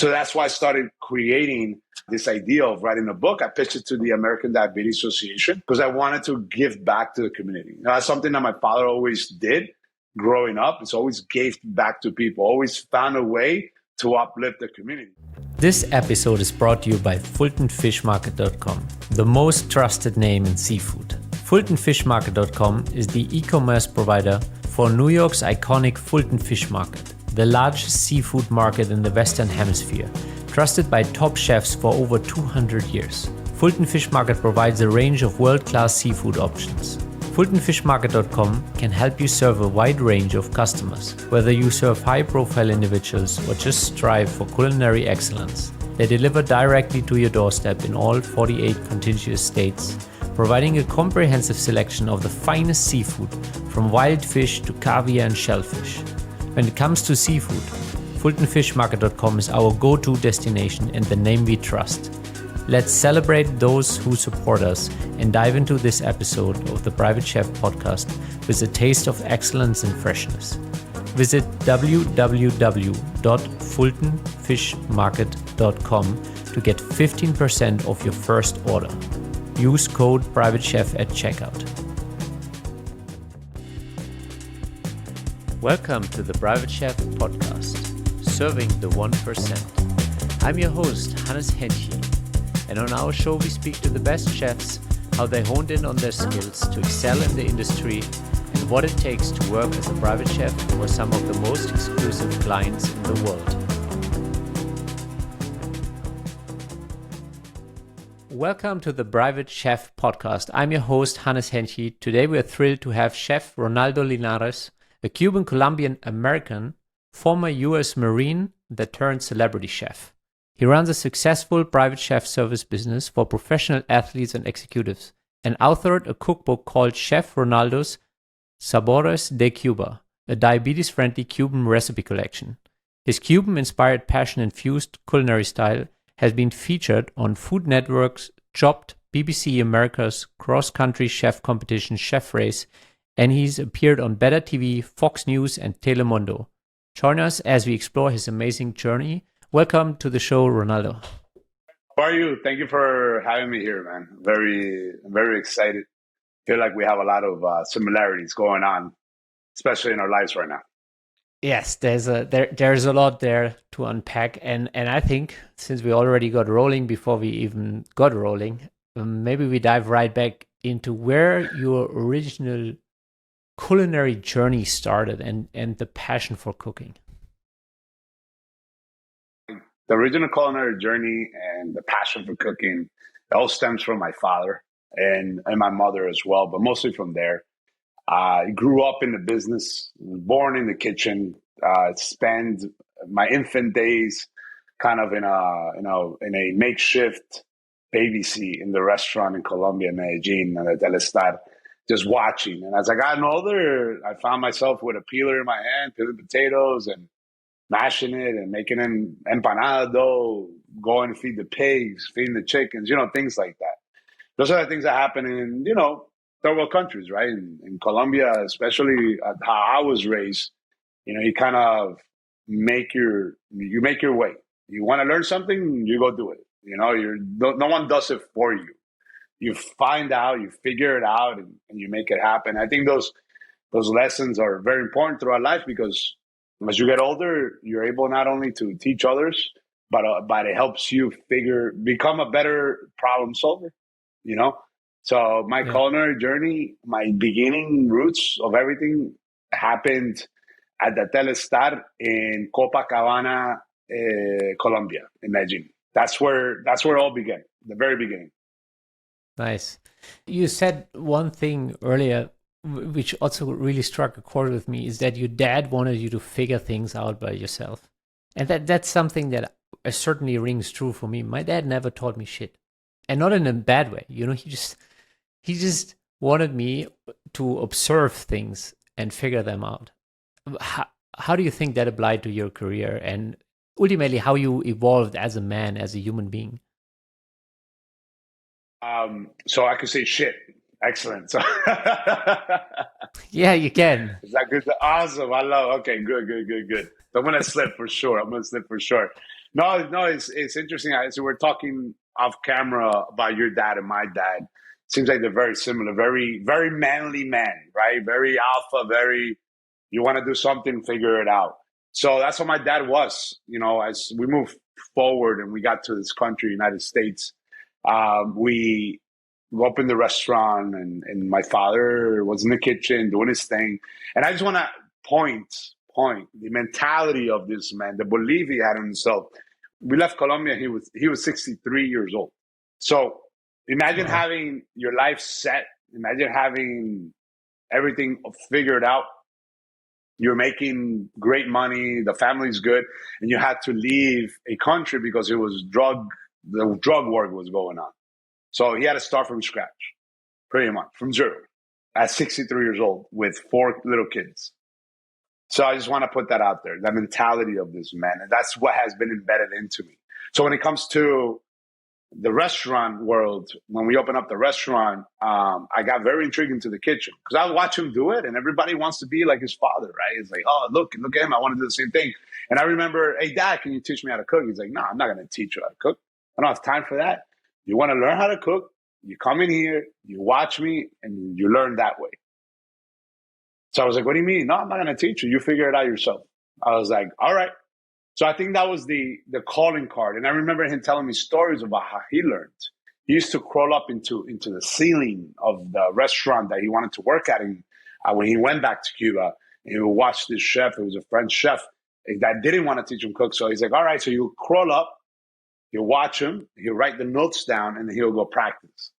So that's why I started creating this idea of writing a book. I pitched it to the American Diabetes Association because I wanted to give back to the community. That's something that my father always did growing up. It's always gave back to people, always found a way to uplift the community. This episode is brought to you by FultonFishMarket.com, the most trusted name in seafood. FultonFishMarket.com is the e-commerce provider for New York's iconic Fulton Fish Market, the largest seafood market in the Western Hemisphere, trusted by top chefs for over 200 years. Fulton Fish Market provides a range of world-class seafood options. FultonFishMarket.com can help you serve a wide range of customers, whether you serve high-profile individuals or just strive for culinary excellence. They deliver directly to your doorstep in all 48 contiguous states, providing a comprehensive selection of the finest seafood, from wild fish to caviar and shellfish. When it comes to seafood, FultonFishMarket.com is our go-to destination and the name we trust. Let's celebrate those who support us and dive into this episode of the Private Chef podcast with a taste of excellence and freshness. Visit www.fultonfishmarket.com to get 15% off your first order. Use code PrivateChef at checkout. Welcome to the Private Chef podcast, serving the 1%. I'm your host, Hennche. And on our show, we speak to the best chefs, how they honed in on their skills to excel in the industry, and what it takes to work as a private chef for some of the most exclusive clients in the world. Welcome to the Private Chef podcast. I'm your host, Hennche. Today, we are thrilled to have Chef Ronaldo Linares, a Cuban-Colombian-American, former U.S. Marine that turned celebrity chef. He runs a successful private chef service business for professional athletes and executives, and authored a cookbook called Chef Ronaldo's Sabores de Cuba, a diabetes-friendly Cuban recipe collection. His Cuban-inspired passion-infused culinary style has been featured on Food Network's Chopped, BBC America's cross-country chef competition Chef Race, and he's appeared on Better TV, Fox News, and Telemundo. Join us as we explore his amazing journey. Welcome to the show, Ronaldo. How are you? Thank you for having me here, man. I'm very excited. Feel like we have a lot of similarities going on, especially in our lives right now. Yes, there's a lot there to unpack, and I think since we already got rolling before we even got rolling, maybe we dive right back into where your original culinary journey started and the passion for cooking. The original culinary journey and the passion for cooking, it all stems from my father and my mother as well, but mostly from there. I grew up in the business, born in the kitchen, spent my infant days kind of in a makeshift baby seat in the restaurant in Colombia, Medellin, and the Telestar, just watching. And as I got older, I found myself with a peeler in my hand, peeling potatoes and mashing it and making an empanada dough, going to feed the pigs, feeding the chickens, things like that. Those are the things that happen in, third world countries, right? In Colombia, especially how I was raised, you kind of make your way. You want to learn something, you go do it. No one does it for you. You find out, you figure it out, and you make it happen. I think those lessons are very important throughout life because as you get older, you're able not only to teach others, but it helps you become a better problem solver, So my culinary journey, my beginning roots of everything happened at the Telestar in Copacabana, Colombia, in Medellin. That's where it all began, the very beginning. Nice. You said one thing earlier, which also really struck a chord with me, is that your dad wanted you to figure things out by yourself. And that's something that certainly rings true for me. My dad never taught me shit. And not in a bad way. He just wanted me to observe things and figure them out. How do you think that applied to your career and ultimately how you evolved as a man, as a human being? So I could say shit. Excellent. So yeah, you can. Is that good? Awesome. I love. Okay, good. So I'm gonna slip for sure. No, it's interesting. So we're talking off camera about your dad and my dad. Seems like they're very similar, very, very manly men, right? Very alpha, very, you want to do something, figure it out. So that's what my dad was, as we moved forward and we got to this country, United States. We opened the restaurant and my father was in the kitchen doing his thing. And I just want to point the mentality of this man, the belief he had in himself. We left Colombia. He was 63 years old. So imagine having your life set. Imagine having everything figured out. You're making great money. The family's good, and you had to leave a country because the drug war was going on. So he had to start from scratch, pretty much from zero, at 63 years old with 4 little kids. So I just want to put that out there, the mentality of this man. And that's what has been embedded into me. So when it comes to the restaurant world, when we open up the restaurant, I got very intrigued into the kitchen because I watch him do it and everybody wants to be like his father, right? It's like, oh, look at him. I want to do the same thing. And I remember, hey, Dad, can you teach me how to cook? He's like, no, I'm not going to teach you how to cook. I don't have time for that. You want to learn how to cook? You come in here, you watch me, and you learn that way. So I was like, what do you mean? No, I'm not going to teach you. You figure it out yourself. I was like, all right. So I think that was the calling card. And I remember him telling me stories about how he learned. He used to crawl up into the ceiling of the restaurant that he wanted to work at. And when he went back to Cuba, he would watch this chef. It was a French chef that didn't want to teach him cook. So he's like, all right, so you crawl up, you watch him, he'll write the notes down, and he'll go practice.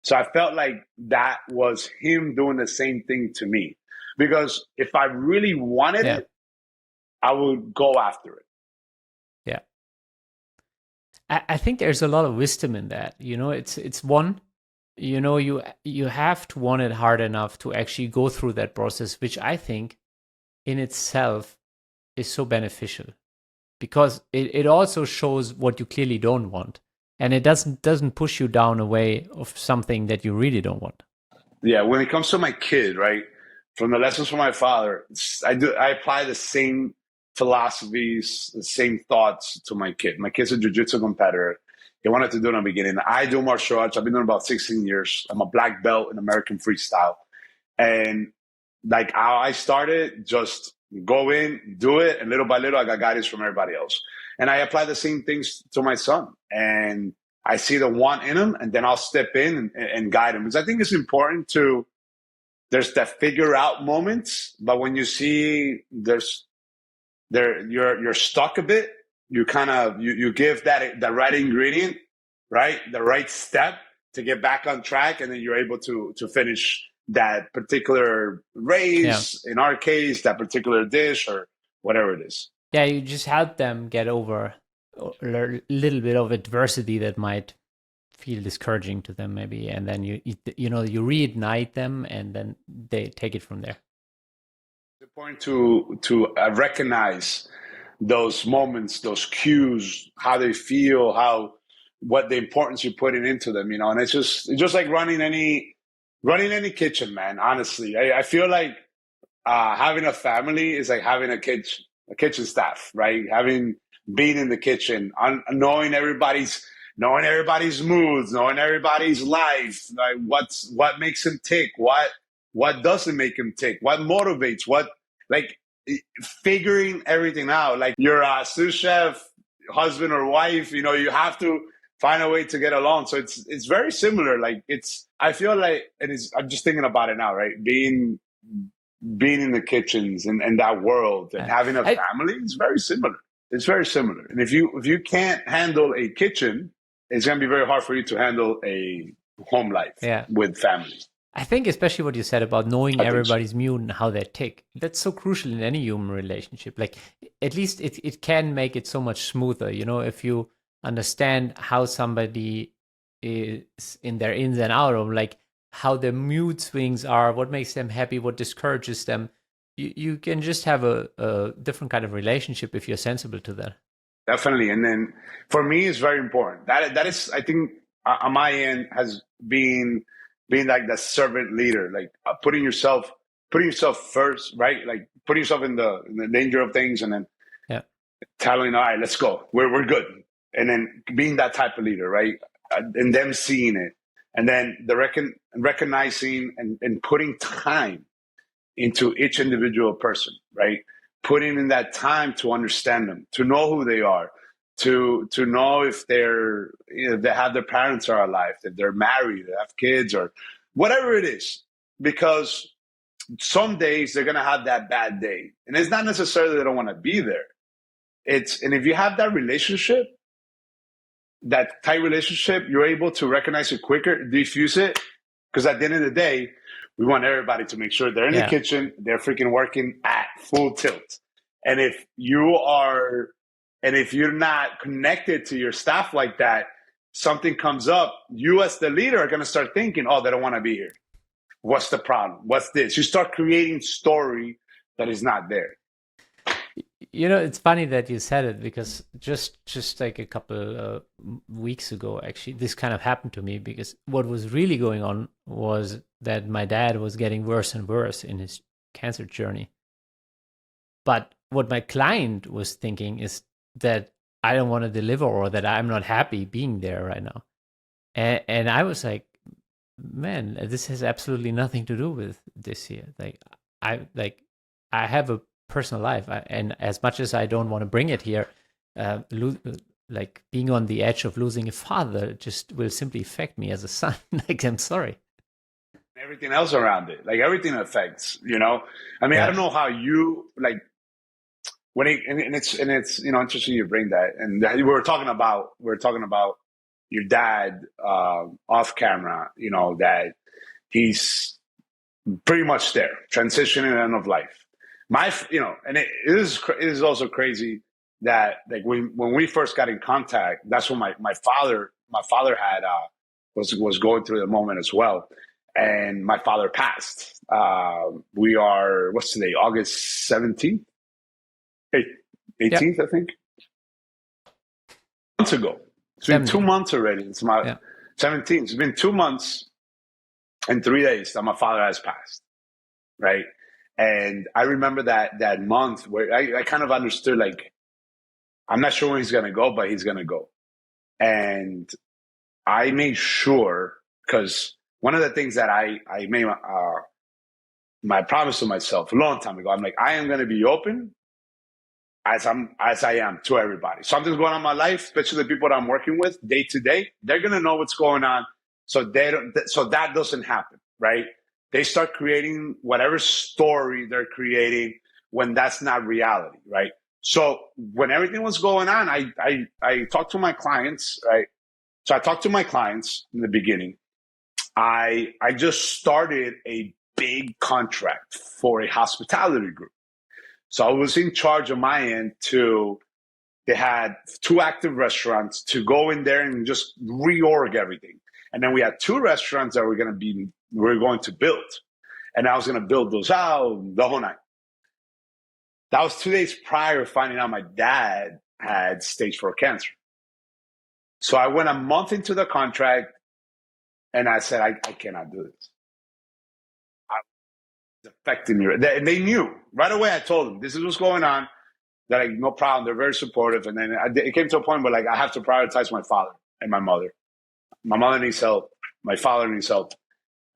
So I felt like that was him doing the same thing to me. Because if I really wanted it, I would go after it. Yeah. I think there's a lot of wisdom in that. It's one, you have to want it hard enough to actually go through that process, which I think in itself is so beneficial because it also shows what you clearly don't want. And it doesn't push you down a way of something that you really don't want. Yeah, when it comes to my kid, right? From the lessons from my father, I apply the same philosophies, the same thoughts to my kid. My kid's a jiu-jitsu competitor. He wanted to do it in the beginning. I do martial arts. I've been doing about 16 years. I'm a black belt in American freestyle. And like how I started, just go in, do it. And little by little, I got guidance from everybody else. And I apply the same things to my son. And I see the want in him, and then I'll step in and guide him. Because I think it's important there's that figure out moments, but when you see you're stuck a bit, you kind of you give the right ingredient, right, the right step to get back on track, and then you're able to finish that particular race. In our case, that particular dish or whatever it is. Yeah, you just help them get over a little bit of adversity that might feel discouraging to them maybe, and then you reignite them, and then they take it from there. It's important to recognize those moments, those cues, how they feel, what the importance you're putting into them, and it's just like running any kitchen, man. Honestly, I feel like having a family is like having a kitchen staff, right? Being in the kitchen, knowing everybody's moods, knowing everybody's life, like what makes him tick, what doesn't make him tick, what motivates, figuring everything out. Like your sous chef, husband or wife, you have to find a way to get along. So it's very similar. Like I feel like I'm just thinking about it now, right? Being in the kitchens and that world and having a family is very similar. It's very similar. And if you can't handle a kitchen, it's going to be very hard for you to handle a home life with family. I think especially what you said about knowing everybody's mood and how they tick, that's so crucial in any human relationship. Like at least it can make it so much smoother, if you understand how somebody is in their ins and out of like how their mood swings are, what makes them happy, what discourages them. You can just have a different kind of relationship if you're sensible to that. Definitely. And then for me, it's very important. That is, I think, on my end, has been like the servant leader, like putting yourself first, right? Like putting yourself in the danger of things, and then telling, all right, let's go. We're good. And then being that type of leader, right? And them seeing it. And then recognizing and putting time into each individual person, right? Putting in that time to understand them, to know who they are, to know if they're, they have their parents are alive, that they're married, they have kids, or whatever it is. Because some days they're gonna have that bad day, and it's not necessarily they don't want to be there. And if you have that relationship, that tight relationship, you're able to recognize it quicker, diffuse it, because at the end of the day, we want everybody to make sure they're in the kitchen, they're freaking working at full tilt. And if you're not connected to your staff like that, something comes up, you as the leader are going to start thinking, oh, they don't want to be here. What's the problem? What's this? You start creating story that is not there. It's funny that you said it, because just like a couple weeks ago, actually, this kind of happened to me, because what was really going on was that my dad was getting worse and worse in his cancer journey. But what my client was thinking is that I don't want to deliver, or that I'm not happy being there right now. And I was like, man, this has absolutely nothing to do with this here. I have a personal life, and as much as I don't want to bring it here, like being on the edge of losing a father just will simply affect me as a son. Like, I'm sorry. Everything else around it, like everything affects, I mean, I don't know how you like when it's interesting you bring that. And we were talking about your dad off camera, that he's pretty much there, transitioning end of life. And it is also crazy that, like, when we first got in contact, that's when my father had was going through the moment as well, and my father passed. We are, what's today, August 17th, 18th, I think, months ago. It's been 2 months already. It's my 17th. It's been 2 months and 3 days that my father has passed, right? And I remember that month where I kind of understood, like, I'm not sure when he's going to go, but he's going to go. And I made sure, because one of the things that I made my promise to myself a long time ago, I'm like, I am going to be open as I am to everybody. Something's going on in my life, especially the people that I'm working with day to day, they're going to know what's going on. So that doesn't happen, right? They start creating whatever story they're creating when that's not reality, right? So when everything was going on, I talked to my clients, right? So I talked to my clients in the beginning. I just started a big contract for a hospitality group. So I was in charge of my end they had 2 active restaurants to go in there and just reorg everything. And then we had 2 restaurants that we're going to build. And I was going to build those out, the whole night. That was 2 days prior to finding out my dad had stage 4 cancer. So I went a month into the contract, and I said, I cannot do this. It's affecting me. They knew right away. I told them, this is what's going on. They're like, no problem. They're very supportive. And then it came to a point where, like, I have to prioritize my father and my mother. My mother needs help. My father needs help.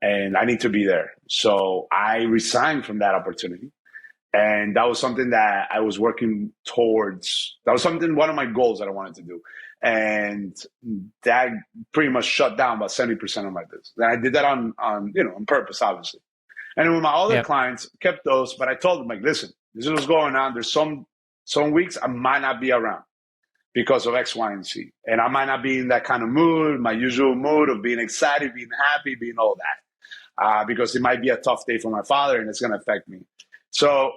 And I need to be there. So I resigned from that opportunity. And that was something that I was working towards. That was one of my goals that I wanted to do. And that pretty much shut down about 70% of my business. And I did that on purpose, obviously. And with my other clients, kept those. But I told them, like, listen, this is what's going on. There's some weeks I might not be around because of X, Y, and Z. And I might not be in that kind of mood, my usual mood of being excited, being happy, being all that. Because it might be a tough day for my father and it's going to affect me. So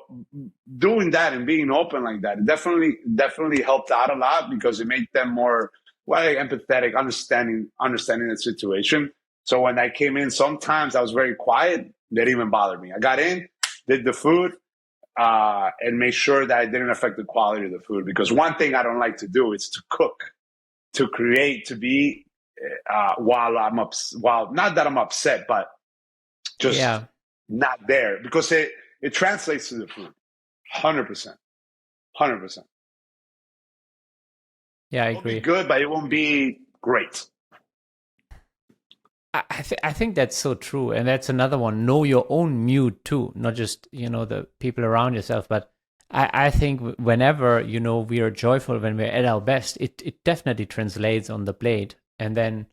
doing that and being open like that definitely helped out a lot, because it made them more empathetic, understanding the situation. So when I came in, sometimes I was very quiet. They didn't even bother me. I got in, did the food, and made sure that it didn't affect the quality of the food. Because one thing I don't like to do is to cook, to create, to be while not that I'm upset, but just not there, because it translates to the food, 100%. Yeah, I It'll be agree. good, but it won't be great. I think that's so true, and that's another one. Know your own mute too, not just the people around yourself. But I think whenever we are joyful, when we're at our best, it definitely translates on the plate, and then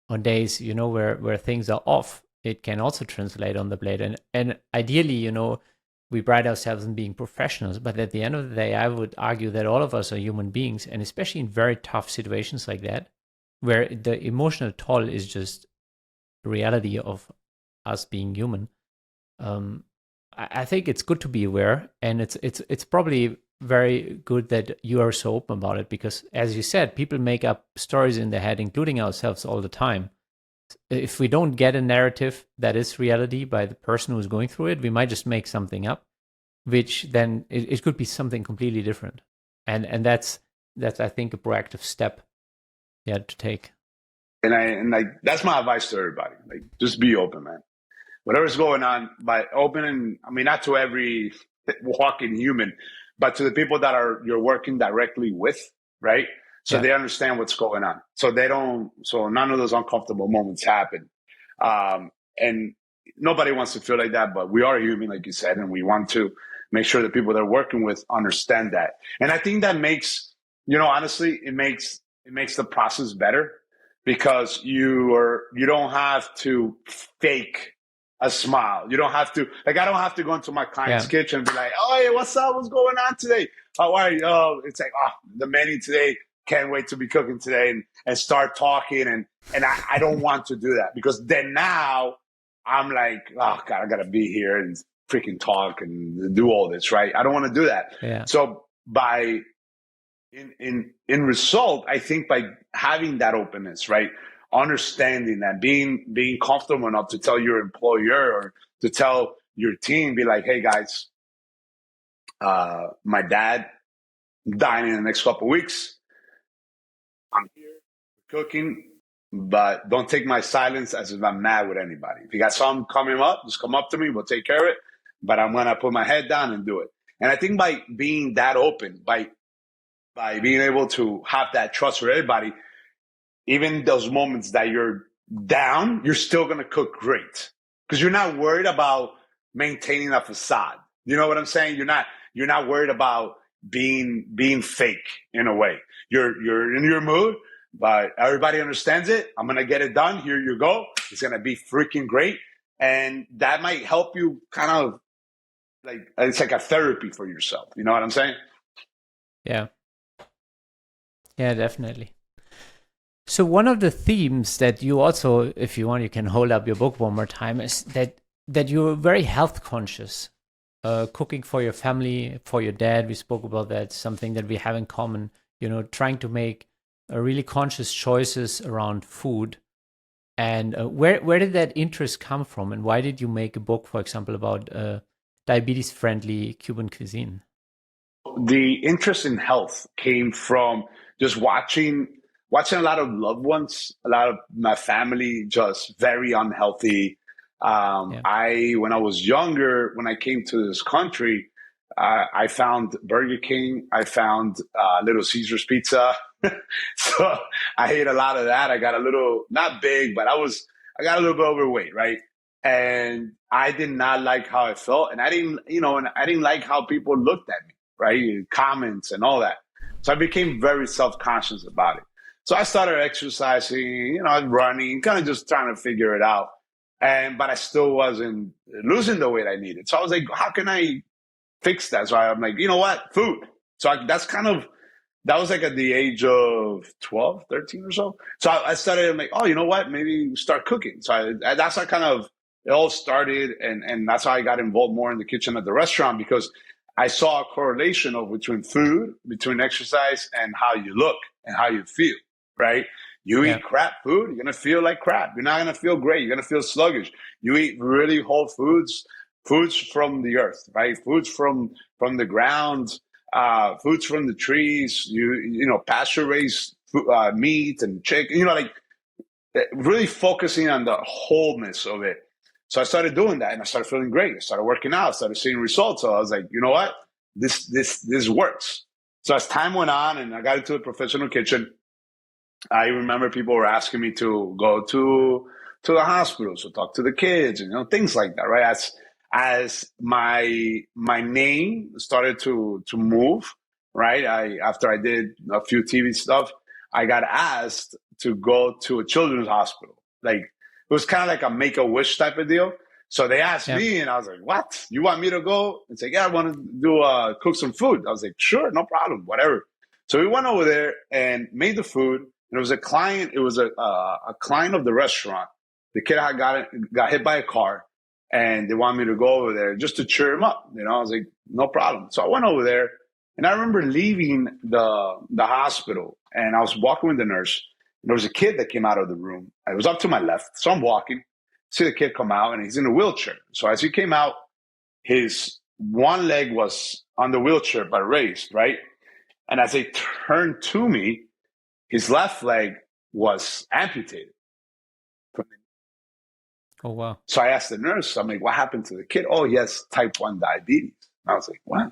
on days where things are off, it can also translate on the plate. And ideally, we pride ourselves in being professionals, but at the end of the day, I would argue that all of us are human beings, and especially in very tough situations like that, where the emotional toll is just reality of us being human. I think it's good to be aware, and it's probably very good that you are so open about it, because as you said, people make up stories in their head, including ourselves, all the time. If we don't get a narrative that is reality by the person who's going through it, we might just make something up, which then it could be something completely different. And that's I think a proactive step, yeah, to take. And that's my advice to everybody. Like, just be open, man. Whatever's going on, by opening, I mean, not to every walking human, but to the people that you're working directly with, right? So Yeah. they understand what's going on. So so none of those uncomfortable moments happen. And nobody wants to feel like that, but we are human, like you said, and we want to make sure that people they're working with understand that. And I think that makes, honestly, it makes the process better, because you don't have to fake a smile. You don't have to, like, I don't have to go into my client's Yeah. kitchen and be like, oh, hey, what's up? What's going on today? How are you? Oh, it's like, oh, the menu today. Can't wait to be cooking today, and start talking. And I don't want to do that, because then now I'm like, oh God, I got to be here and freaking talk and do all this, right? I don't want to do that. Yeah. So in result, I think by having that openness, right? Understanding that, being comfortable enough to tell your employer or to tell your team, be like, hey guys, my dad dying in the next couple of weeks. I'm here cooking, but don't take my silence as if I'm mad with anybody. If you got something coming up, just come up to me. We'll take care of it. But I'm going to put my head down and do it. And I think by being that open, by being able to have that trust with everybody, even those moments that you're down, you're still going to cook great, because you're not worried about maintaining a facade. You know what I'm saying? You're not worried about being fake in a way. You're in your mood, but everybody understands it. I'm going to get it done. Here you go. It's going to be freaking great. And that might help you kind of, like, it's like a therapy for yourself. You know what I'm saying? Yeah. Yeah, definitely. So one of the themes that you also, if you want, you can hold up your book one more time, is that you're very health conscious. Cooking for your family, for your dad, we spoke about that, something that we have in common, trying to make really conscious choices around food. And where did that interest come from? And why did you make a book, for example, about diabetes-friendly Cuban cuisine? The interest in health came from just watching a lot of loved ones, a lot of my family, just very unhealthy. When I was younger, when I came to this country, I found Burger King, I found Little Caesars Pizza. So I ate a lot of that. I got a little, not big, but I got a little bit overweight, right? And I did not like how I felt, and I didn't like how people looked at me, right? Comments and all that. So I became very self-conscious about it. So I started exercising, running, kind of just trying to figure it out. But I still wasn't losing the weight I needed. So I was like, how can I fix that? So I'm like, you know what? Food. So that was like at the age of 12, 13 or so. So I started, I'm like, oh, you know what? Maybe start cooking. So that's how kind of it all started. And that's how I got involved more in the kitchen at the restaurant, because I saw a correlation between food, between exercise, and how you look and how you feel, right? You eat crap food, you're going to feel like crap. You're not going to feel great. You're going to feel sluggish. You eat really whole foods from the earth, right? Foods from the ground, foods from the trees, pasture raised meat and chicken, like really focusing on the wholeness of it. So I started doing that, and I started feeling great. I started working out, started seeing results. So I was like, you know what? This works. So as time went on and I got into the professional kitchen, I remember people were asking me to go to the hospital, so talk to the kids, and things like that, right? As my name started to move, right? After I did a few TV stuff, I got asked to go to a children's hospital. Like it was kind of like a Make-A-Wish type of deal. So they asked Yeah. me, and I was like, "What? You want me to go?" And say, "Yeah, I want to do cook some food." I was like, "Sure, no problem, whatever." So we went over there and made the food. And it was a client. It was a client of the restaurant. The kid had got hit by a car, and they wanted me to go over there just to cheer him up. I was like, no problem. So I went over there, and I remember leaving the hospital, and I was walking with the nurse. And there was a kid that came out of the room. It was up to my left, so I'm walking. See the kid come out, and he's in a wheelchair. So as he came out, his one leg was on the wheelchair but raised, right? And as they turned to me, his left leg was amputated. Oh, wow. So I asked the nurse, I'm like, what happened to the kid? Oh, he has type 1 diabetes. I was like, what?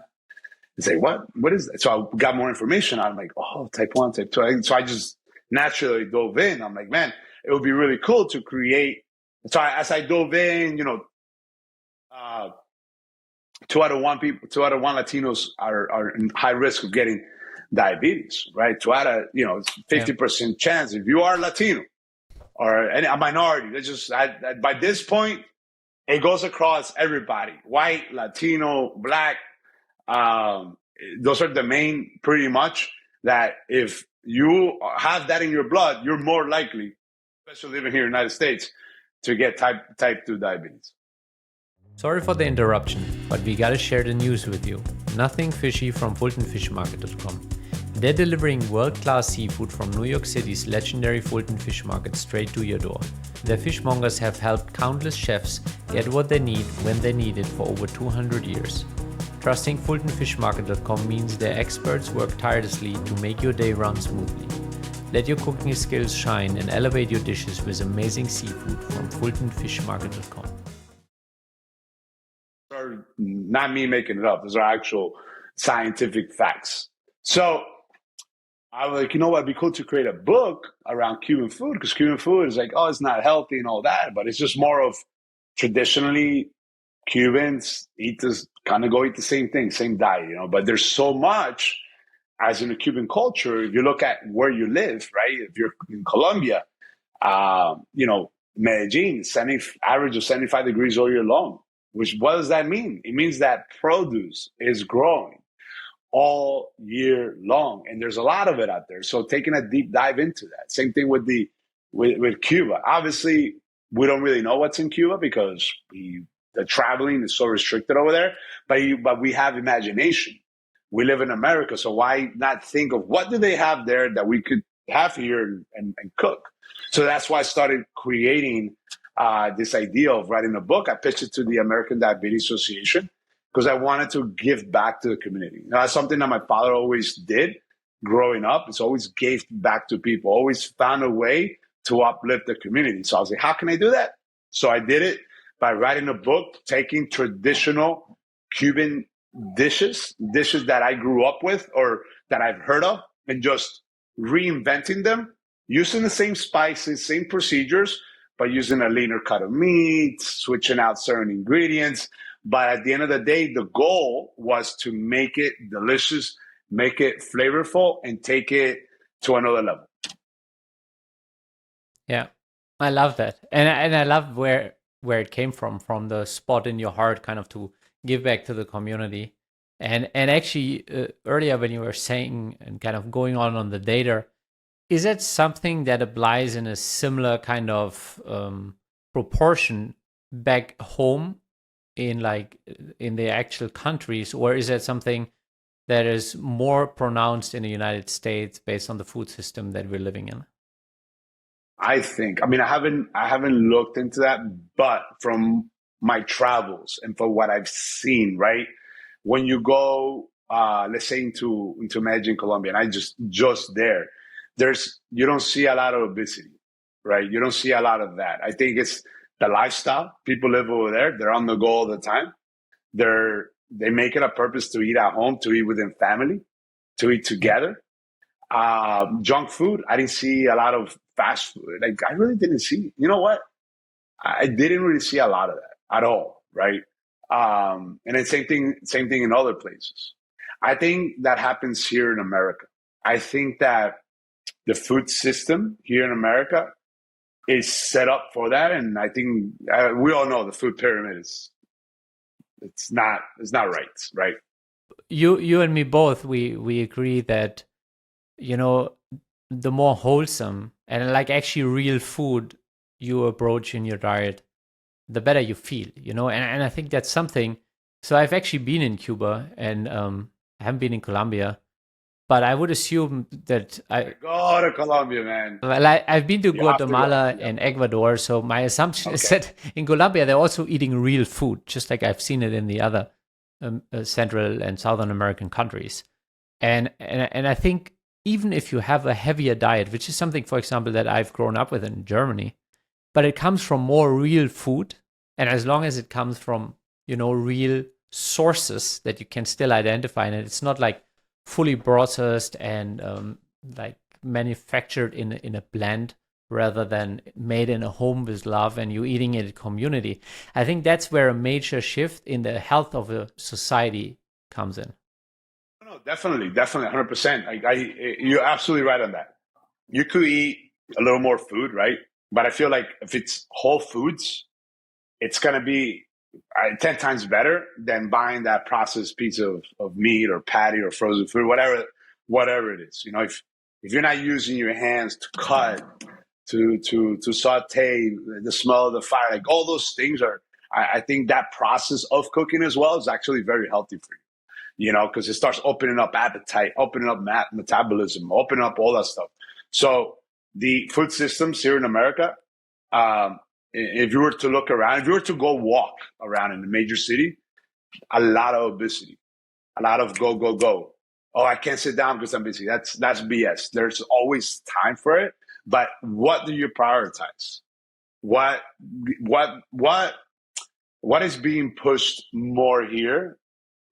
He's like, what? What is that? So I got more information. I'm like, oh, type 1, type 2. So I just naturally dove in. I'm like, man, it would be really cool to create. So as I dove in, 2 out of 1 Latinos are in high risk of getting diabetes, right? 50% chance if you are Latino or a minority. That's just by this point, it goes across everybody: white, Latino, Black. Those are the main, pretty much. That if you have that in your blood, you're more likely, especially living here in the United States, to get type 2 diabetes. Sorry for the interruption, but we gotta share the news with you. Nothing Fishy from FultonFishMarket.com. They're delivering world-class seafood from New York City's legendary Fulton Fish Market straight to your door. Their fishmongers have helped countless chefs get what they need when they need it for over 200 years. Trusting FultonFishMarket.com means their experts work tirelessly to make your day run smoothly. Let your cooking skills shine and elevate your dishes with amazing seafood from FultonFishMarket.com. Are not me making it up. Those are actual scientific facts. So I was like, what? It'd be cool to create a book around Cuban food, because Cuban food is like, oh, it's not healthy and all that, but it's just more of traditionally Cubans eat the same thing, same diet, But there's so much as in the Cuban culture. If you look at where you live, right? If you're in Colombia, Medellin, average of 75 degrees all year long. What does that mean? It means that produce is growing all year long, and there's a lot of it out there. So taking a deep dive into that. Same thing with Cuba. Obviously, we don't really know what's in Cuba because the traveling is so restricted over there. But we have imagination. We live in America, so why not think of what do they have there that we could have here and cook? So that's why I started creating this idea of writing a book. I pitched it to the American Diabetes Association because I wanted to give back to the community. That's something that my father always did growing up. It's always gave back to people, always found a way to uplift the community. So I was like, how can I do that? So I did it by writing a book, taking traditional Cuban dishes that I grew up with or that I've heard of, and just reinventing them, using the same spices, same procedures, but using a leaner cut of meat, switching out certain ingredients. But at the end of the day, the goal was to make it delicious, make it flavorful, and take it to another level. Yeah, I love that. And I love where it came from the spot in your heart kind of to give back to the community. And actually, earlier when you were saying and kind of going on the data, is that something that applies in a similar kind of proportion back home in the actual countries, or is that something that is more pronounced in the United States based on the food system that we're living in? I haven't looked into that, but from my travels and for what I've seen, right? When you go, let's say into Medellin, Colombia, and I just there, you don't see a lot of obesity, right? You don't see a lot of that. I think it's the lifestyle. People live over there. They're on the go all the time. They make it a purpose to eat at home, to eat within family. to eat together. Junk food, I didn't see a lot of fast food. Like I really didn't see. You know what? I didn't really see a lot of that at all, right? And then same thing in other places. I think that happens here in America. I think that the food system here in America is set up for that, and I think we all know the food pyramid is it's not right, right? You and me both. We agree that, you know, the more wholesome and like actually real food you approach in your diet, the better you feel, you know. And I think that's something. So I've actually been in Cuba, and I haven't been in Colombia, but I would assume that Go to Colombia, man. well, I've been to You have to go. Guatemala Yeah. and Ecuador, so my assumption is Okay. that in Colombia they're also eating real food, just like I've seen it in the other Central and Southern American countries. And I think even if you have a heavier diet, which is something, for example, that I've grown up with in Germany, but it comes from more real food, and as long as it comes from, you know, real sources that you can still identify, and it's not like fully processed and like manufactured in a blend rather than made in a home with love and you eating it in community. I think that's where a major shift in the health of a society comes in. No, definitely, 100%. You're absolutely right on that. You could eat a little more food, right? But I feel like if it's whole foods, it's gonna be 10 times better than buying that processed piece of meat or patty or frozen food, whatever it is. You know, if you're not using your hands to cut, to saute, the smell of the fire, like all those things are. I think that process of cooking as well is actually very healthy for you. You know, because it starts opening up appetite, opening up metabolism, opening up all that stuff. So the food systems here in America, if you were to look around, if you were to go walk around in a major city, a lot of obesity, a lot of go, go, go. Oh, I can't sit down because I'm busy. That's BS. There's always time for it. But what do you prioritize? What what what what is being pushed more here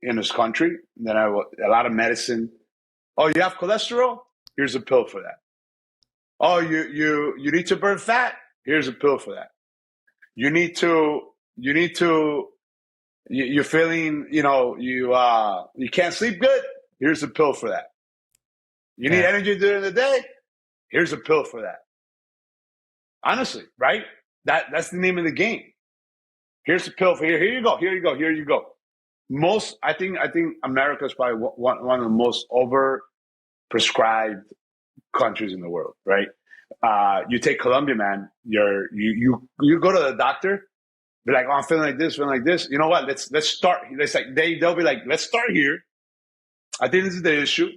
in this country than a lot of medicine? Oh, you have cholesterol? Here's a pill for that. Oh, you need to burn fat? Here's a pill for that. You need to you need to you're feeling, you can't sleep good? Here's a pill for that. You need Yeah. energy during the day? Here's a pill for that. Honestly, right? That's the name of the game. Here's a pill for here. Here you go. Here you go. Here you go. I think America is probably one of the most over prescribed countries in the world, right? You take Colombia, man. You go to the doctor. Be like, oh, I'm feeling like this, feeling like this. You know what? Let's start. It's like they'll be like, let's start here. I think this is the issue.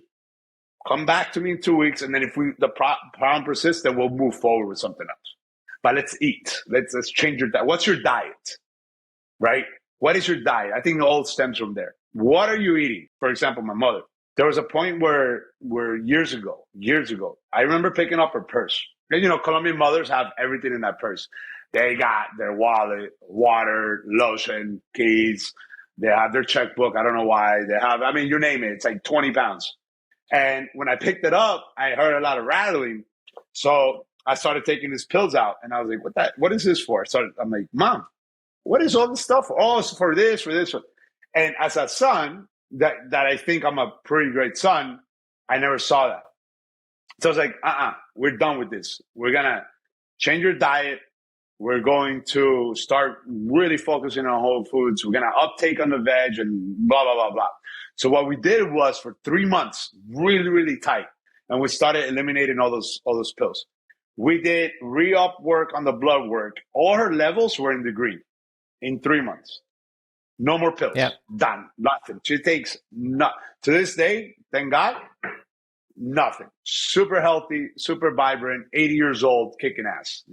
Come back to me in 2 weeks, and then if the problem persists, then we'll move forward with something else. But let's eat. Let's change your diet. What's your diet? Right? What is your diet? I think it all stems from there. What are you eating? For example, my mother. There was a point where years ago, I remember picking up her purse. And, Colombian mothers have everything in that purse. They got their wallet, water, lotion, keys. They have their checkbook. I don't know why. You name it. It's like 20 pounds. And when I picked it up, I heard a lot of rattling. So I started taking these pills out. And I was like, what is this for? I'm like, Mom, what is all this stuff? Oh, it's for this, for this. And as a son, that I think I'm a pretty great son, I never saw that. So I was like, we're done with this. We're going to change your diet. We're going to start really focusing on whole foods. We're going to uptake on the veg and blah, blah, blah, blah. So what we did was for 3 months, really, really tight. And we started eliminating all those pills. We did re-up work on the blood work. All her levels were in the green in 3 months. No more pills. Yeah. Done. Nothing. She takes to this day, thank God, nothing. Super healthy, super vibrant, 80 years old, kicking ass,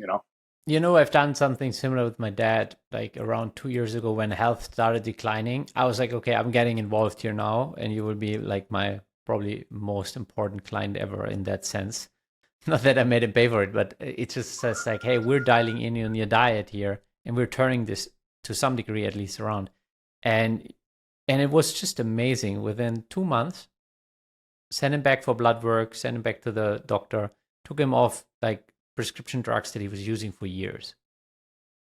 I've done something similar with my dad, like around 2 years ago when health started declining. I was like, okay, I'm getting involved here now, and you will be like my probably most important client ever in that sense. Not that I made him pay for it, but it just says like, hey, we're dialing in on your diet here, and we're turning this to some degree at least around. And it was just amazing. Within 2 months, sent him back for blood work, sent him back to the doctor, took him off like prescription drugs that he was using for years.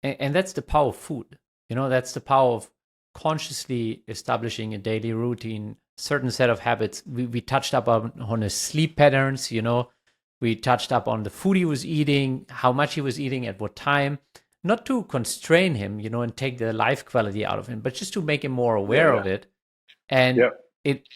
And that's the power of food. That's the power of consciously establishing a daily routine, certain set of habits. We touched up on his sleep patterns, we touched up on the food he was eating, how much he was eating, at what time, not to constrain him, and take the life quality out of him, but just to make him more aware of it. And it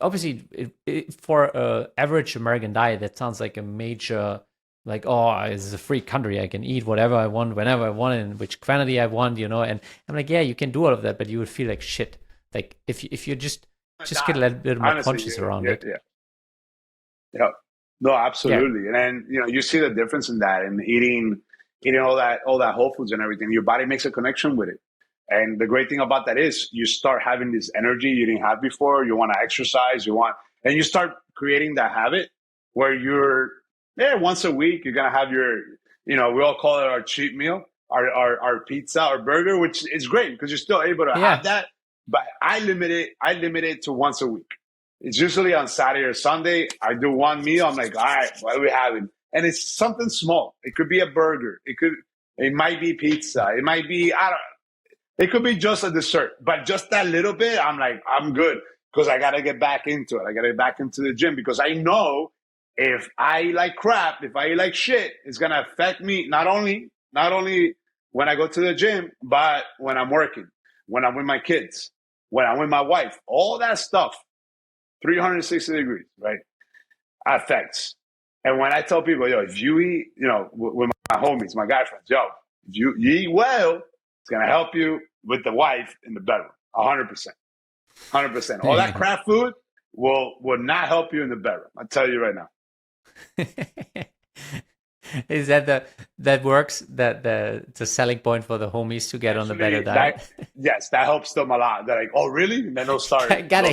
obviously, for an average American diet, that sounds like a major, like, oh, this is a free country. I can eat whatever I want, whenever I want, and which quantity I want, And I'm like, yeah, you can do all of that, but you would feel like shit. Like if you just get a little bit more conscious around it. Yeah. No, absolutely. And then, you see the difference in that, and eating all that whole foods and everything. Your body makes a connection with it. And the great thing about that is you start having this energy you didn't have before. You want to exercise, and you start creating that habit where you're, once a week, you're going to have your, we all call it our cheat meal, our pizza or burger, which is great because you're still able to have that. But I limit it to once a week. It's usually on Saturday or Sunday. I do one meal. I'm like, all right, what are we having? And it's something small. It could be a burger. It might be pizza. It might be, it could be just a dessert, but just that little bit, I'm like, I'm good because I got to get back into it. I got to get back into the gym because I know if I like crap, if I like shit, it's going to affect me not only when I go to the gym, but when I'm working, when I'm with my kids, when I'm with my wife, all that stuff, 360 degrees, right, affects. And when I tell people, if you eat, with my homies, my guy friends, if you eat well, it's going to help you with the wife in the bedroom, 100%. 100%. All that crap food will not help you in the bedroom. I'll tell you right now. Is that works? It's a selling point for the homies to get on the better diet? Yes, that helps them a lot. They're like, oh, really? And then they'll start eating better.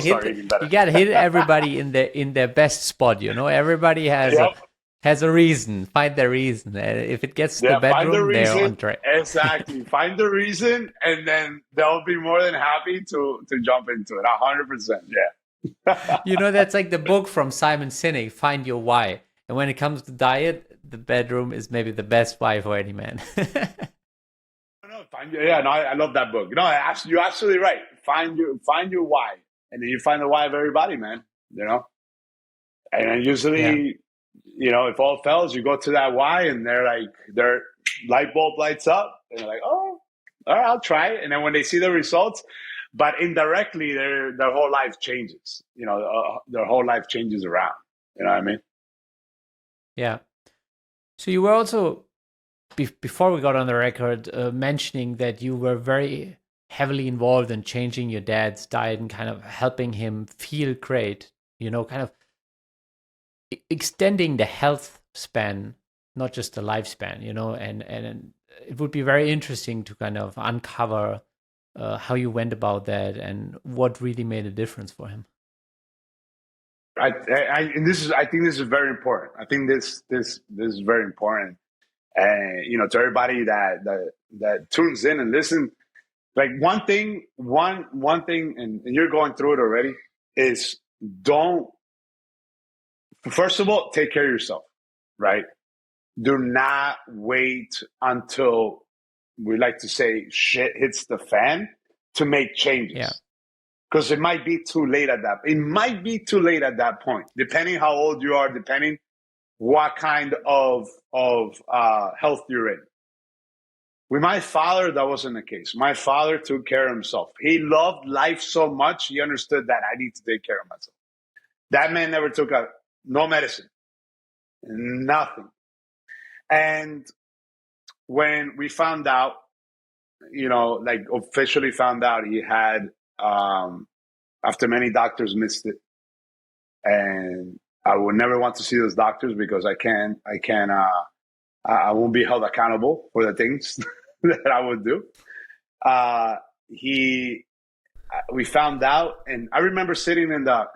You got to hit everybody in their best spot, Everybody has a reason. Find their reason. If it gets to the bedroom, they're on track. Exactly. Find the reason, and then they'll be more than happy to jump into it. 100%. Yeah. That's like the book from Simon Sinek, Find Your Why. And when it comes to diet, the bedroom is maybe the best why for any man. I love that book. You're absolutely right. Find your why, and then you find the why of everybody, man. And then usually, if all fails, you go to that why, and their light bulb lights up, and they're like, oh, all right, I'll try it. And then when they see the results, but indirectly, their whole life changes. Their whole life changes around. You know what I mean? Yeah. So you were also, before we got on the record, mentioning that you were very heavily involved in changing your dad's diet and kind of helping him feel great, kind of extending the health span, not just the lifespan, and it would be very interesting to kind of uncover how you went about that and what really made a difference for him. I think this is very important. I think this is very important. And to everybody that tunes in and listen, like one thing, and you're going through it already, is first of all, take care of yourself, right? Do not wait until, we like to say, shit hits the fan to make changes. Yeah. Because it might be too late at that point, depending how old you are, depending what kind of health you're in. With my father, that wasn't the case. My father took care of himself. He loved life so much, he understood that I need to take care of myself. That man never took no medicine, nothing. And when we found out, officially found out he had, after many doctors missed it, and I would never want to see those doctors because I won't be held accountable for the things that I would do. We found out, and I remember sitting in the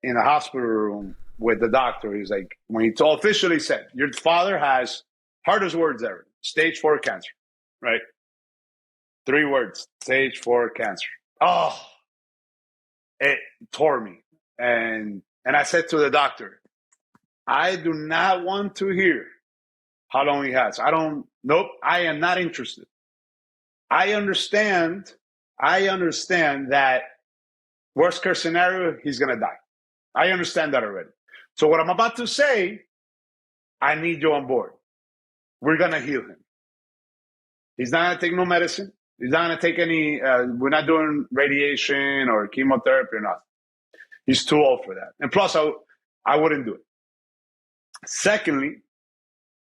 hospital room with the doctor. He's like, when he officially said, your father has, hardest words ever, stage 4 cancer, right? 3 words, stage 4 cancer. Oh, it tore me. and I said to the doctor, I do not want to hear how long he has. Nope, I am not interested. I understand that worst case scenario, he's going to die. I understand that already. So what I'm about to say, I need you on board. We're going to heal him. He's not going to take no medicine. He's not going to take any, we're not doing radiation or chemotherapy or nothing. He's too old for that. And plus, I wouldn't do it. Secondly,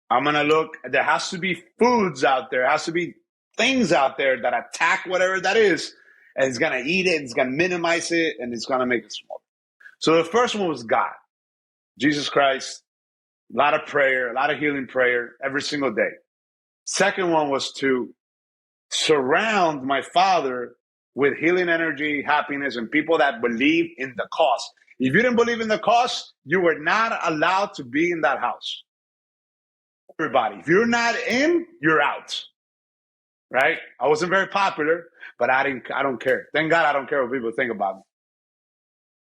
I'm going to look, there has to be foods out there, has to be things out there that attack whatever that is, and it's going to eat it, it's going to minimize it, and it's going to make it smaller. So the first one was God, Jesus Christ, a lot of prayer, a lot of healing prayer every single day. Second one was to surround my father with healing energy, happiness, and people that believe in the cause. If you didn't believe in the cause, you were not allowed to be in that house. Everybody, if you're not in, you're out. Right? I wasn't very popular, but I don't care. Thank God I don't care what people think about me.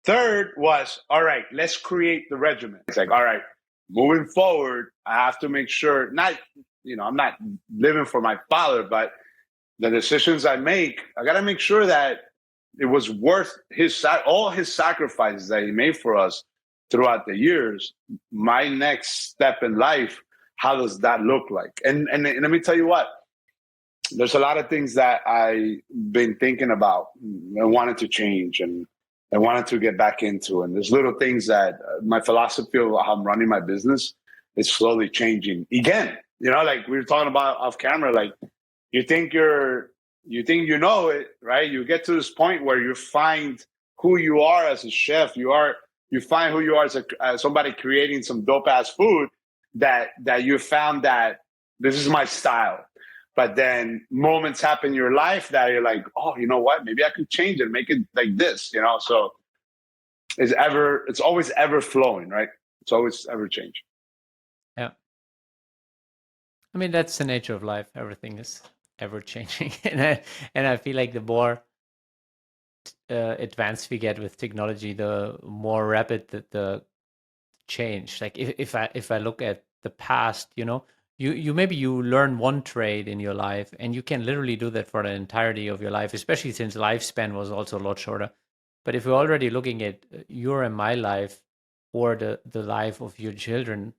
Third was, all right, let's create the regimen. It's like, all right, moving forward, I have to make sure, I'm not living for my father, but the decisions I make, I got to make sure that it was worth all his sacrifices that he made for us throughout the years. My next step in life, how does that look like? And let me tell you what, there's a lot of things that I've been thinking about and wanted to change and I wanted to get back into. And there's little things that my philosophy of how I'm running my business is slowly changing. Again, like we were talking about off camera, like you think you know it, right? You get to this point where you find who you are as a chef. You find who you are as somebody creating some dope ass food that you found that this is my style. But then moments happen in your life that you're like, oh, you know what? Maybe I could change it, make it like this, So it's always ever flowing, right? It's always ever changing. Yeah. I mean, that's the nature of life. Everything is ever changing. and I feel like the more advanced we get with technology, the more rapid the change. Like if I look at the past, you maybe you learn one trade in your life and you can literally do that for the entirety of your life, especially since lifespan was also a lot shorter. But if we're already looking at your and my life or the life of your children,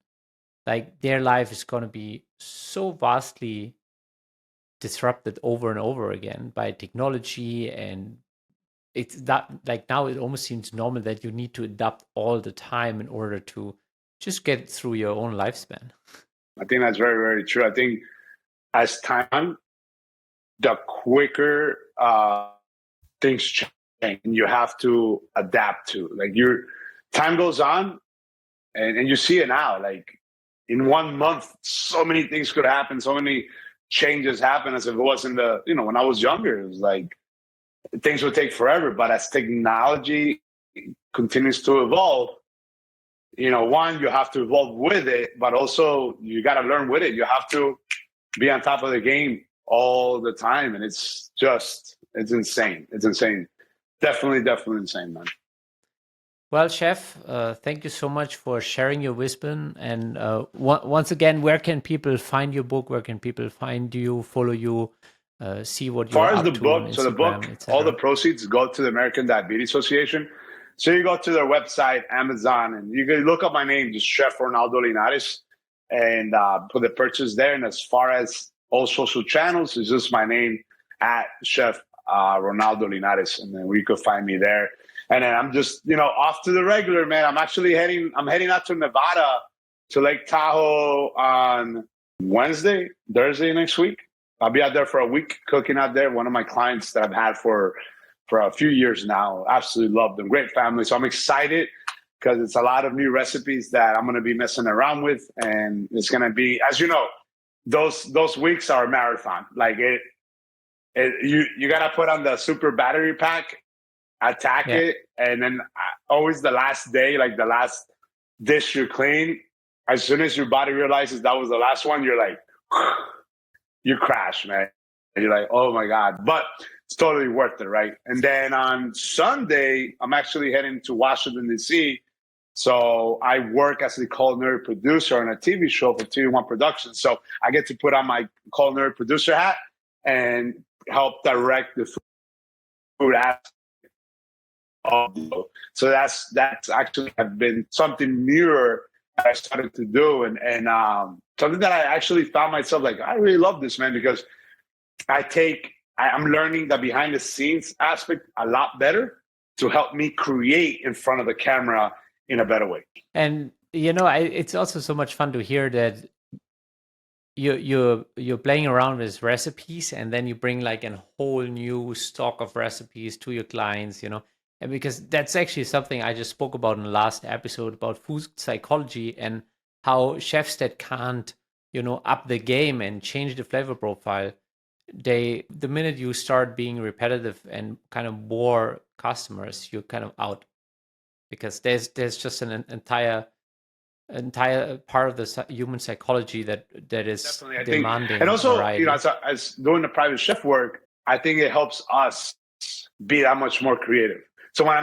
like their life is going to be so vastly disrupted over and over again by technology. And it's that, like, now it almost seems normal that you need to adapt all the time in order to just get through your own lifespan. I think that's very, very true. I think as time, the quicker things change, you have to adapt to. Like your time goes on, and you see it now. Like in 1 month, so many things could happen. So many changes happen. As if it wasn't when I was younger, it was like things would take forever. But as technology continues to evolve, one, you have to evolve with it, but also you got to learn with it. You have to be on top of the game all the time. And it's insane. It's insane. Definitely insane, man. Well, Chef, thank you so much for sharing your wisdom. And once again, where can people find your book? Where can people find you, follow you, see what you're up to? As far as the book, so the book, all the proceeds go to the American Diabetes Association. So you go to their website, Amazon, and you can look up my name, just Chef Ronaldo Linares, and put the purchase there. And as far as all social channels, it's just my name at Chef Ronaldo Linares, and then you could find me there. And then I'm just, off to the regular, man. I'm heading out to Nevada, to Lake Tahoe on Thursday next week. I'll be out there for a week cooking out there. One of my clients that I've had for a few years now. Absolutely love them. Great family. So I'm excited because it's a lot of new recipes that I'm going to be messing around with. And it's going to be, as you know, those weeks are a marathon. Like you got to put on the super battery pack, attack it. And then always the last day, like the last dish you clean, as soon as your body realizes that was the last one, you're like, you crash, man. And you're like, oh my God. But it's totally worth it, right? And then on Sunday, I'm actually heading to Washington, D.C. So I work as the culinary producer on a TV show for TV1 Productions. So I get to put on my culinary producer hat and help direct the food aspect of the show. So that's actually have been something newer that I started to do, and something that I actually found myself like, I really love this, man, because I'm learning the behind the scenes aspect a lot better to help me create in front of the camera in a better way. And it's also so much fun to hear that you're playing around with recipes, and then you bring like a whole new stock of recipes to your clients, and because that's actually something I just spoke about in the last episode about food psychology and how chefs that can't, up the game and change the flavor profile, the minute you start being repetitive and kind of bore customers, you're kind of out, because there's just an entire part of the human psychology that is definitely, demanding. And also, variety. as doing the private chef work, I think it helps us be that much more creative. So when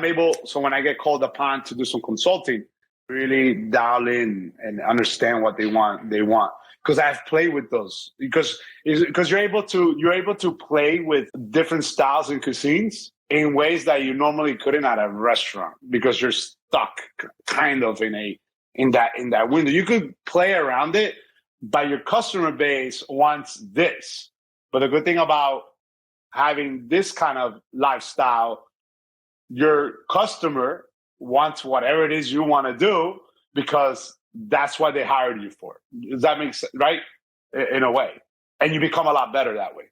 I get called upon to do some consulting, really dial in and understand what they want. Because I've played with those. Because you're able to play with different styles and cuisines in ways that you normally couldn't at a restaurant, because you're stuck kind of in that window. You could play around it, but your customer base wants this. But the good thing about having this kind of lifestyle, your customer wants whatever it is you want to do, because that's what they hired you for. Does that make sense? Right? In a way. And you become a lot better that way.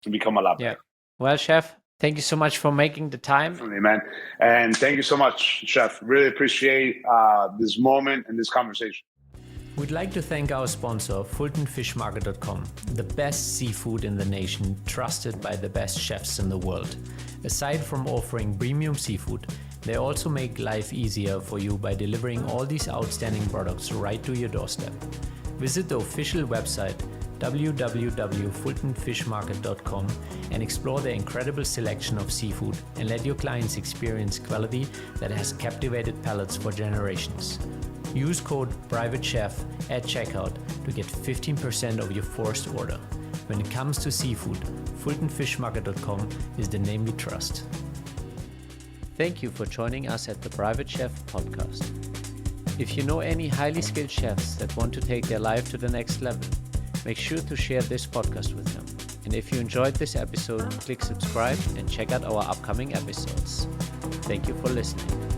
You become a lot better. Yeah. Well, Chef, thank you so much for making the time. Definitely, man. And thank you so much, Chef. Really appreciate this moment and this conversation. We'd like to thank our sponsor, FultonFishMarket.com, the best seafood in the nation, trusted by the best chefs in the world. Aside from offering premium seafood, they also make life easier for you by delivering all these outstanding products right to your doorstep. Visit the official website www.fultonfishmarket.com and explore their incredible selection of seafood, and let your clients experience quality that has captivated palates for generations. Use code PRIVATECHEF at checkout to get 15% of your first order. When it comes to seafood, FultonFishMarket.com is the name we trust. Thank you for joining us at the Private Chef podcast. If you know any highly skilled chefs that want to take their life to the next level, make sure to share this podcast with them. And if you enjoyed this episode, click subscribe and check out our upcoming episodes. Thank you for listening.